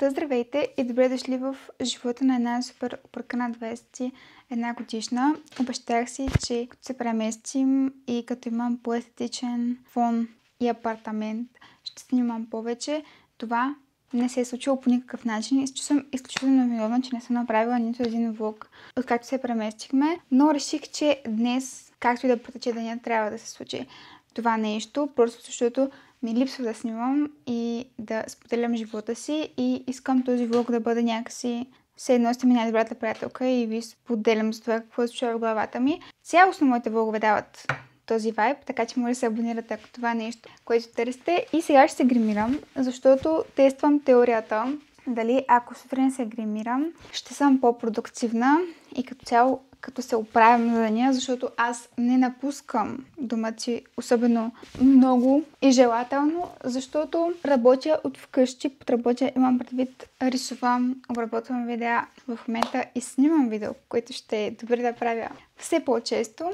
Здравейте и добре дошли в живота на една супер объркана 21 годишна. Обещах си, че като се преместим и като имам по-естетичен фон и апартамент, ще снимам повече. Това не се е случило по никакъв начин и се чувствам изключително виновна, че не съм направила нито един влог, откакто се преместихме, но реших, че днес, както и да протече деня, трябва да се случи това нещо, просто защото ми липсва да снимам и да споделям живота си и искам този влог да бъде някакси все едно сте ми най-добрата приятелка и ви споделям за това какво се случва в главата ми. Цялостно моите влогове дават този вайб, така че може да се абонирате, ако това е нещо, което търсите. И сега ще се гримирам, защото тествам теорията дали ако сутрин се гримирам, ще съм по-продуктивна и като цяло като се оправям за деня, защото аз не напускам дома си особено много и желателно, защото работя от вкъщи, подработя, имам предвид, рисувам, обработвам видеа в момента и снимам видео, което ще е добре да правя все по-често.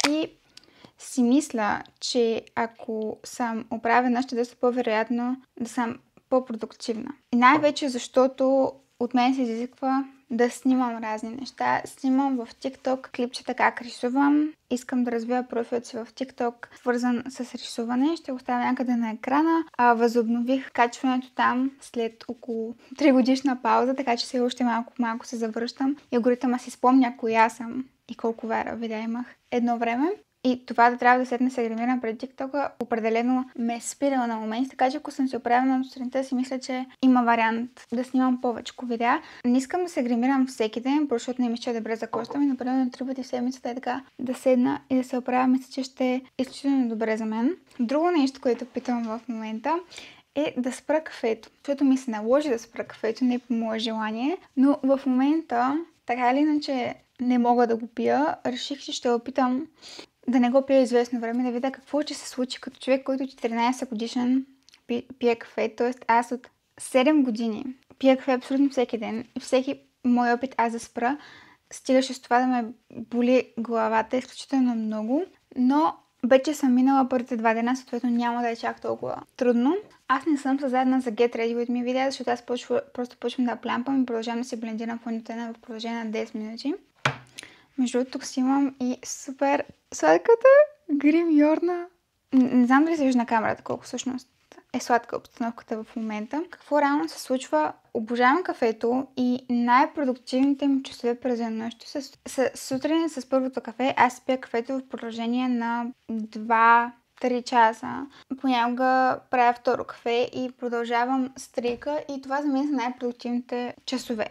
И си мисля, че ако съм оправена, ще да са по-вероятно да съм по-продуктивна. И най-вече защото от мен се изисква да снимам разни неща. Снимам в TikTok клипчета как рисувам. Искам да развия профилът си в TikTok, свързан с рисуване. Ще го оставя някъде на екрана. Възобнових качването там след около 3 годишна пауза, така че все още малко се завръщам. И алгоритъма си спомня коя съм и колко видеа имах едно време. И това да трябва да седна се гримирам пред TikTok определено ме е спирала на моменти, така че ако съм се оправила на сутринта, си мисля, че има вариант да снимам повече видеа. Не искам да се гримирам всеки ден, защото не мисля, че е добре за кожата ми, но примерно 3 пъти в седмицата е така да седна и да се оправя, мисля, че ще е изключително добре за мен. Друго нещо, което питам в момента, е да спра кафето, защото ми се наложи да спра кафето, не по мое желание, но в момента, така или иначе, не мога да го пия. Реших, че ще опитам да не го пия известно време, да видя какво ще се случи като човек, който 14 годишен пие кафе. Тоест аз от 7 години пия кафе абсолютно всеки ден и всеки мой опит аз да спра стигаше с това да ме боли главата изключително много, но вече съм минала първите 2 дена, съответно няма да е чак толкова трудно. Аз не съм създадена за Get Ready With Me видеа, защото аз просто почвам да плямпам и продължавам да се блендирам в Nutella в продължение на 10 минути. Между другото, тук си имам и супер сладката гримьорна. Не знам дали се вижда на камерата колко всъщност е сладка обстановката в момента. Какво реално се случва? Обожавам кафето и най-продуктивните ми часове през денонощието са сутрин с първото кафе. Аз пия кафето в продължение на 2-3 часа. Понякога правя второ кафе и продължавам стрийка и това за мен са най-продуктивните часове.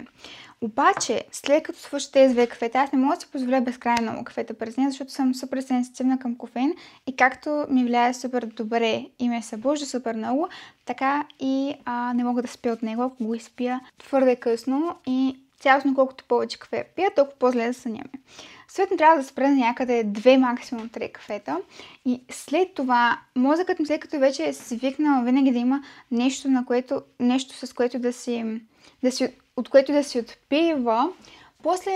Обаче, след като свърша тези 2 кафета, аз не мога да си позволя безкрайно много кафета през деня, защото съм супер сенситивна към кофеин и както ми влияе супер добре и ме събужда супер много, така и не мога да спя от него, ако го изпия твърде късно и цялостно колкото повече кафе пия, толкова по-зле да съня ми. Съответно трябва да спра някъде 2, максимум 3 кафета и след това мозъкът ми, след като вече е свикнал винаги да има нещо, с което от което да си отпива, после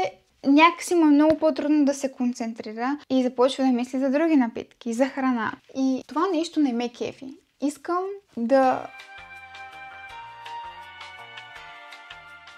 някакси му е много по-трудно да се концентрира и започва да мисли за други напитки, за храна. И това нещо не ме кефи. Искам да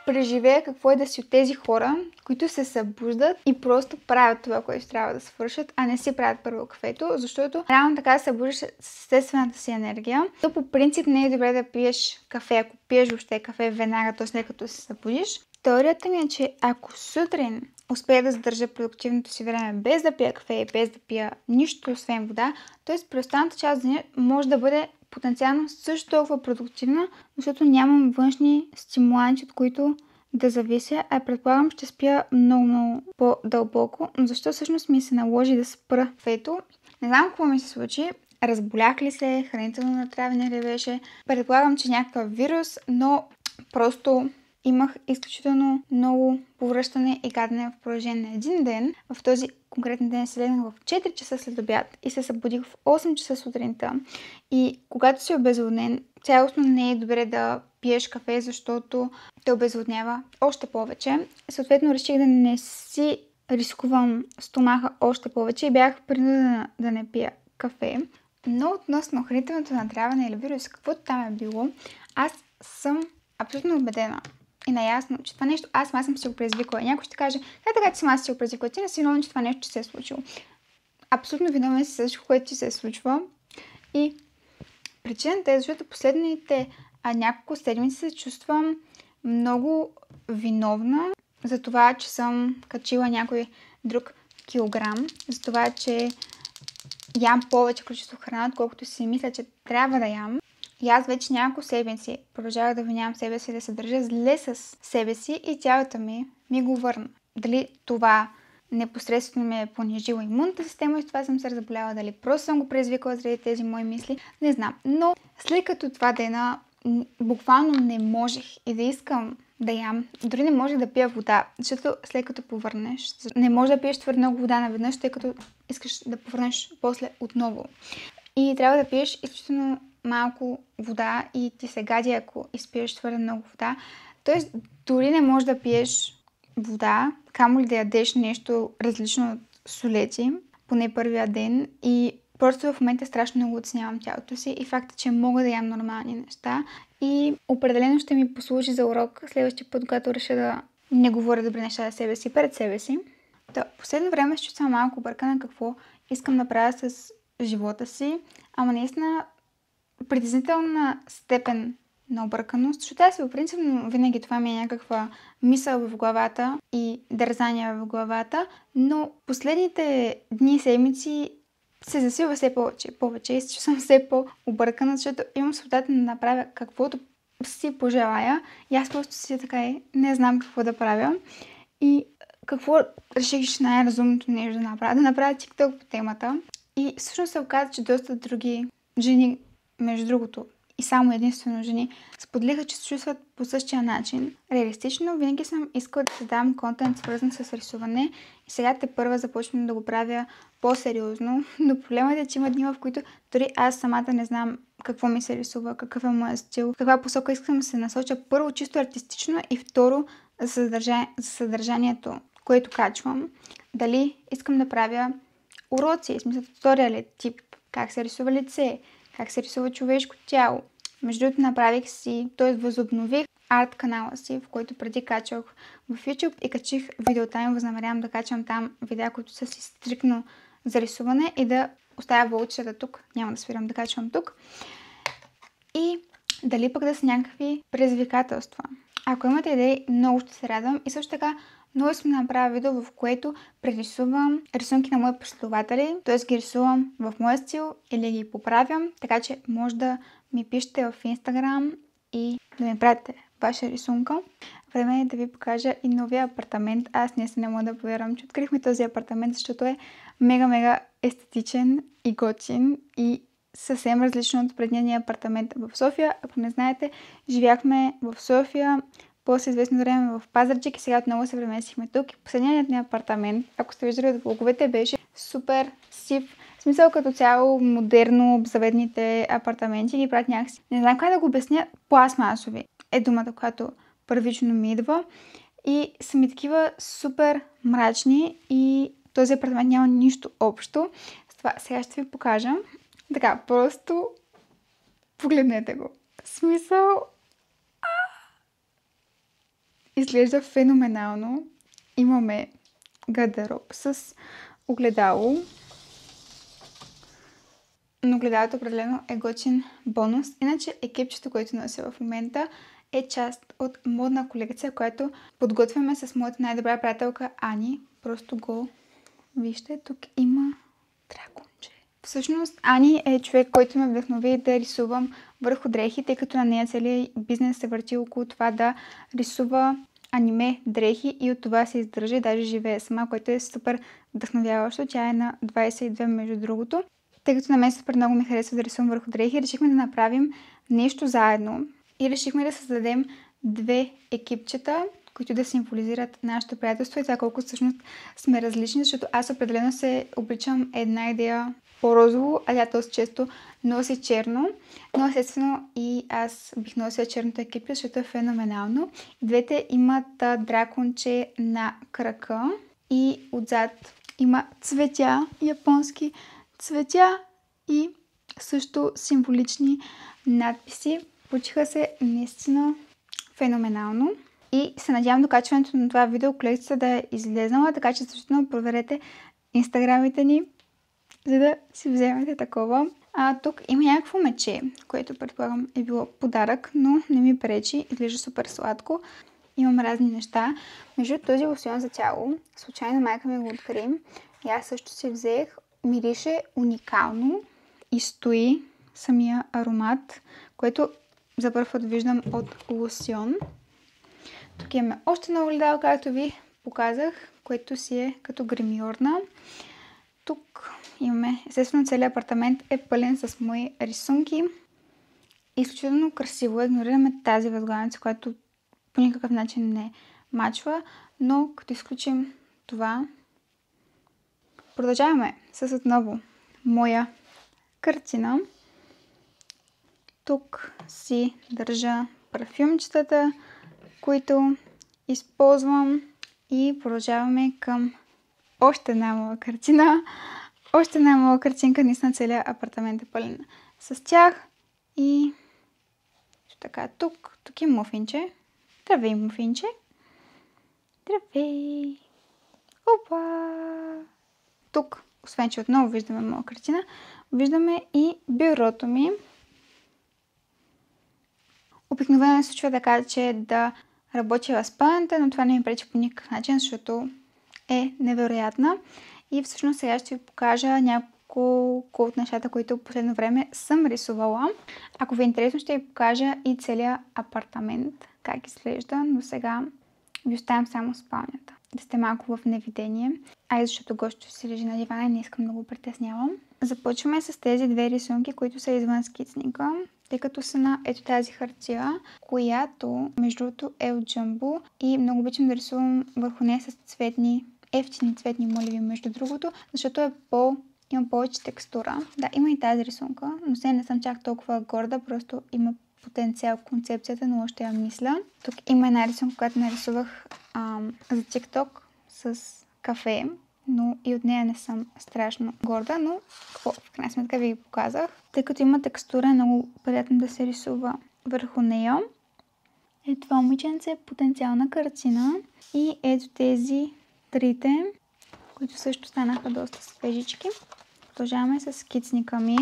преживея какво е да си от тези хора, които се събуждат и просто правят това, което трябва да свършат, а не си правят първо кафето, защото реално така се събуждаш с естествената си енергия. То по принцип не е добре да пиеш кафе, ако пиеш въобще кафе веднага, т.е. след като се събудиш. Теорията ми е, че ако сутрин успея да задържа продуктивното си време без да пия кафе и без да пия нищо освен вода, т.е. при останалата част деня може да бъде потенциално също толкова продуктивна, защото нямам външни стимуланти, от които да завися, а предполагам ще спя много по-дълбоко. Но защо всъщност ми се наложи да спра кафето? Не знам какво ми се случи. Разболях ли се, хранително натравяне ли беше? Предполагам, че някакъв вирус, но просто имах изключително много повръщане и гадене в продължение на един ден. В този конкретен ден се легнах в 4 часа след обяд и се събудих в 8 часа сутринта. И когато си обезводнен, цялостно не е добре да пиеш кафе, защото те обезводнява още повече. Съответно реших да не си рискувам стомаха още повече и бях принудена да не пия кафе. Но относно хранителното натравяне или вирус, каквото там е било, аз съм абсолютно убедена и наясно, че това нещо аз сама съм си го предизвикала. Някой ще каже, как така ти сама си го предизвикала? Ти не си виновен, че това нещо се е случило. Абсолютно виновен си за всичко, което ти се е случва. И причината е, защото последните няколко седмици се чувствам много виновна за това, че съм качила някой друг килограм, за това, че ям повече количество храна, отколкото си мисля, че трябва да ям. И аз вече няколко седмици продължавах да винявам себе си, да се държа зле с себе си и тялото ми го върна. Дали това непосредствено ми е понижило имунната система и с това съм се разболяла, дали просто съм го предизвикала заради тези мои мисли, не знам. Но след като това дена буквално не можех и да искам да ям, дори не можех да пия вода, защото след като повърнеш, не можеш да пиеш твърде много вода наведнъж, тъй като искаш да повърнеш после отново. И трябва да пиеш изключително малко вода и ти се гади, ако изпиеш твърде много вода. Тоест, дори не можеш да пиеш вода, камо ли да ядеш нещо различно от солети, поне първия ден. И просто в момента страшно много оценявам тялото си и факта, че мога да ям нормални неща. И определено ще ми послужи за урок следващия път, когато реша да не говоря добри неща за себе си пред себе си. Последно време се чувствам малко объркана какво искам да правя с живота си, ама наистина притеснителна степен на обърканост, защото аз по принцип винаги това ми е някаква мисъл в главата и дързания в главата, но последните дни и седмици се засилва все повече и се чувствам все по-объркана, защото имам свободата да направя каквото си пожелая и аз просто си така не знам какво да правя. И какво реших, че най-разумното нещо да направя? Да направя TikTok по темата. И всъщност се оказа, че доста други жени, между другото, и само единствено жени, споделиха, че се чувстват по същия начин. Реалистично винаги съм искала да създавам контент, свързан с рисуване и сега тепърва започвам да го правя по-сериозно, но проблемът е, че има дни, в които дори аз самата не знам какво ми се рисува, какъв е моят стил, каква посока искам да се насоча. Първо, чисто артистично и второ, за съдържанието, което качвам. Дали искам да правя уроци, в смисъл туториали, тип как се рисува лице, как се рисува човешко тяло. Между другото направих си, т.е. възобнових арт канала си, в който преди качвах в YouTube и качих видеотайм. Възнамерявам да качвам там видеа, които са си стрикно за рисуване и да оставя вълчета тук. Няма да спирам да качвам тук. И дали пък да са някакви предизвикателства. Ако имате идеи, много ще се радвам. И също така много искам да направя видео, в което прерисувам рисунки на мои последователи, т.е. ги рисувам в моя стил или ги поправям, така че може да ми пишете в Instagram и да ми пратите ваша рисунка. Време е да ви покажа и новия апартамент. Аз не мога да повярвам, че открихме този апартамент, защото е мега естетичен и готин и съвсем различно от предния ни апартамент в София. Ако не знаете, живяхме в София после известно време в Пазарджик и сега отново се преместихме тук. И последният ни апартамент, ако сте виждали от влоговете, беше супер сив. В смисъл като цяло модерно обзаведните апартаменти ги правят някакси. Не знам как да го обясня. Пластмасови е думата, която първично ми идва. И са ми такива супер мрачни и този апартамент няма нищо общо с това. Сега ще ви покажа. Така, просто погледнете го. В смисъл изглежда феноменално. Имаме гардероб с огледало. Но огледалото определено е готин бонус. Иначе екипчето, което нося в момента, е част от модна колекция, която подготвяме с моята най-добра приятелка Ани. Просто го вижте, тук има драконче. Всъщност Ани е човек, който ме вдъхнови да рисувам върху дрехи, тъй като на нея целият бизнес се върти около това да рисува аниме дрехи и от това се издържа и даже живее сама, което е супер вдъхновяващо. Тя е на 22 между другото. Тъй като на мен супер много ми харесва да рисувам върху дрехи, решихме да направим нещо заедно и решихме да създадем две екипчета, които да символизират нашето приятелство и това колко всъщност сме различни, защото аз определено се обличам една идея по-розово, а тя доста често носи черно, но естествено и аз бих носила черното екипче, защото е феноменално. Двете имат драконче на крака и отзад има цветя, японски цветя и също символични надписи. Получиха се наистина феноменално. И се надявам до качването на това видео колекцията да е излезнала, така че същото проверете инстаграмите ни, за да си вземете такова. Тук има някакво мече, което предполагам е било подарък, но не ми пречи, изглежда супер сладко. Имам разни неща. Между този лосьон за тяло, случайно майка ми го откри. И аз също си взех. Мирише уникално и стои самия аромат, което за първ път виждам от лосьон. Тук имаме още едно огледало, както ви показах, което си е като гримьорна. Тук имаме, естествено, целият апартамент е пълен с мои рисунки. Изключително красиво. Игнорираме тази възглавница, която по никакъв начин не мачва, но като изключим това, продължаваме с отново моя картина. Тук си държа парфюмчетата, които използвам, и продължаваме към още една моя картина. Още една моя картинка, наистина целият апартамент е пълен с тях. И така, тук е муфинче. Здравей, муфинче. Здравей. Опа! Тук, освен че отново виждаме моя картина, виждаме и бюрото ми. Обикновено се случва така, че да работя в спалнята, но това не ми пречи по никакъв начин, защото е невероятна. И всъщност сега ще ви покажа няколко от нещата, които в последно време съм рисувала. Ако ви е интересно, ще ви покажа и целият апартамент, как изглежда, но сега ви оставям само спалнята. Да сте малко в невидение. И защото гостчето си лежи на дивана и не искам да го притеснявам. Започваме с тези две рисунки, които са извън скицника, тъй като са на ето тази хартия, която между другото е от Jumbo и много обичам да рисувам върху нея с цветни, ефтини цветни моливи, между другото, защото има повече текстура. Да, има и тази рисунка, но сега не съм чак толкова горда, просто има потенциал концепцията, но още я мисля. Тук има една рисунка, която нарисувах за TikTok с кафе, но и от нея не съм страшно горда, но в крайна сметка ви ги показах. Тъй като има текстура, е много приятно да се рисува върху нея. Ето това момиченце е потенциална картина. И ето тези трите, които също станаха доста свежички. Продължаваме с скицника ми.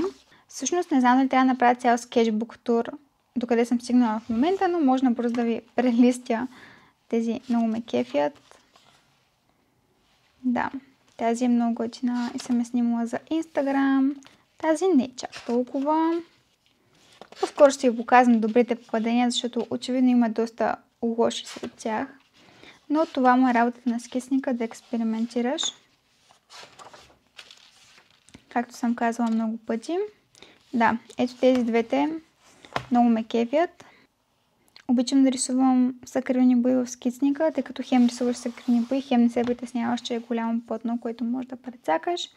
Всъщност не знам дали трябва да направя цял скетчбук тур, докъде съм стигнала в момента, но може набързо да ви прелистя. Тези много ме кефят. Да, тази е много готина и съм я снимала за Instagram. Тази не е чак толкова. По-скоро ще ви показвам добрите попадения, защото очевидно има доста лоши сред тях. Но това му е работата на скицника, да експериментираш. Както съм казвала много пъти. Да, ето тези двете много ме кефят. Обичам да рисувам сакрилни бои в скицника, тъй като хем рисуваш сакрилни бои, хем не се притесняваш, че е голямо платно, което може да прецакаш.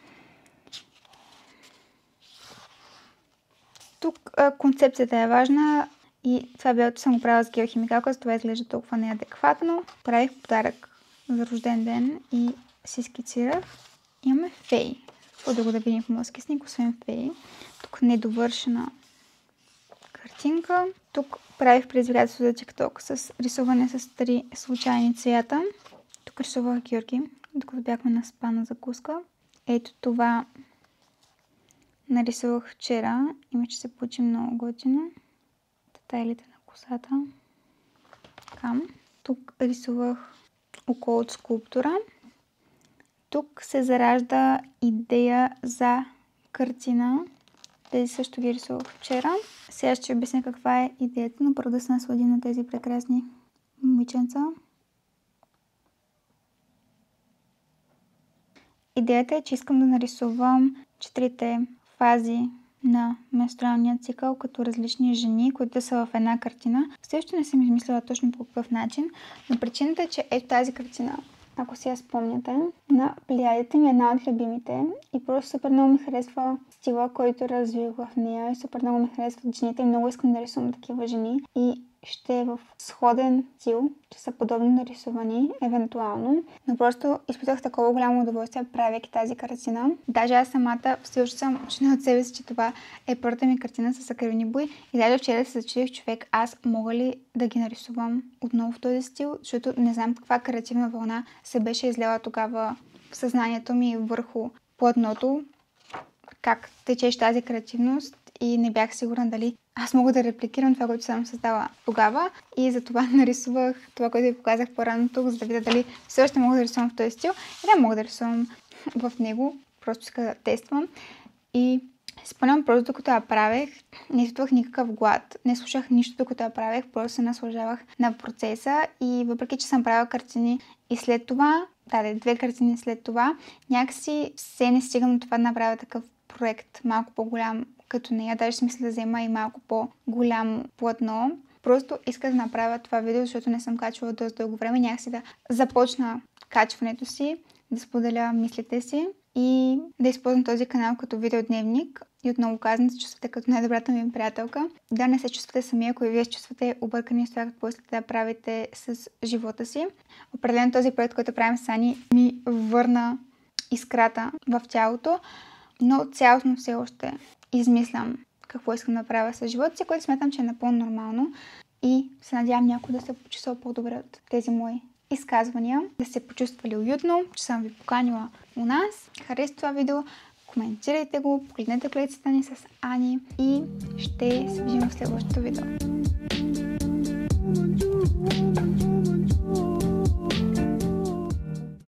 Тук концепцията е важна и това бялото съм го правила с геохимикалка, затова изглежда толкова неадекватно. Правих подарък за рожден ден и си скицирах. Имаме фей. Какво друго да видим в моят скицник, освен фей. Тук недовършена картинка. Тук правих предизвикателство за TikTok с рисуване с 3 случайни цвята. Тук рисувах Георги, докато бяхме на спа на закуска. Ето това нарисувах вчера. Иначе се получи много готино. Детайлите на косата. Така. Тук рисувах око от скулптура. Тук се заражда идея за картина. Тези също ги рисувах вчера. Сега ще обясня каква е идеята, но първо да се насладим на тези прекрасни момиченца. Идеята е, че искам да нарисувам 4 фази на менструалния цикъл като различни жени, които са в една картина. Все още не съм измислила точно по какъв начин, но причината е, че ето тази картина, ако си я спомняте, на Плеядите ми е една от любимите и просто супер много ми харесва стила, който развих в нея и супер много ми харесват жените и много искам да рисувам такива жени. И ще е в сходен стил, че са подобно нарисувани, евентуално. Но просто изпитах такова голямо удоволствие, правейки тази картина. Даже аз самата все още съм учена от себе си, че това е първата ми картина с акрилни бои. И даже вчера се зачудих, човек, аз мога ли да ги нарисувам отново в този стил, защото не знам каква креативна вълна се беше излела тогава в съзнанието ми върху платното, как течеше тази креативност и не бях сигурна дали аз мога да репликирам това, което съм създала тогава, и затова нарисувах това, което ви показах по-рано тук, за да видя дали все още мога да рисувам в този стил и да мога да рисувам в него. Просто иска да тествам. И спомням, просто докато я правех, не изпитвах никакъв глад, не слушах нищо докато я правех, просто се наслаждавах на процеса и въпреки, че съм правила картини и след това, 2 картини след това, някакси все не стигам до това да направя такъв проект малко по-голям като нея. Даже си мисля да взема и малко по-голямо платно. Просто иска да направя това видео, защото не съм качвала доста дълго време. Някакси да започна качването си, да споделя мислите си и да използвам този канал като видеодневник. И отново казвам, да се чувствате като най-добрата ми приятелка. Да не се чувствате сами, ако и вие се чувствате объркани с това, какво искате да правите с живота си. Определено този проект, който правим с Ани, ми върна искрата в тялото, но цялостно все още измислям какво искам да правя с живота си, което смятам, че е напълно нормално и се надявам някой да се почувства по-добре от тези мои изказвания, да се почувствали уютно, че съм ви поканила у нас. Харесайте това видео, коментирайте го, погледнете коллекцията ни с Ани и ще се видим в следващото видео.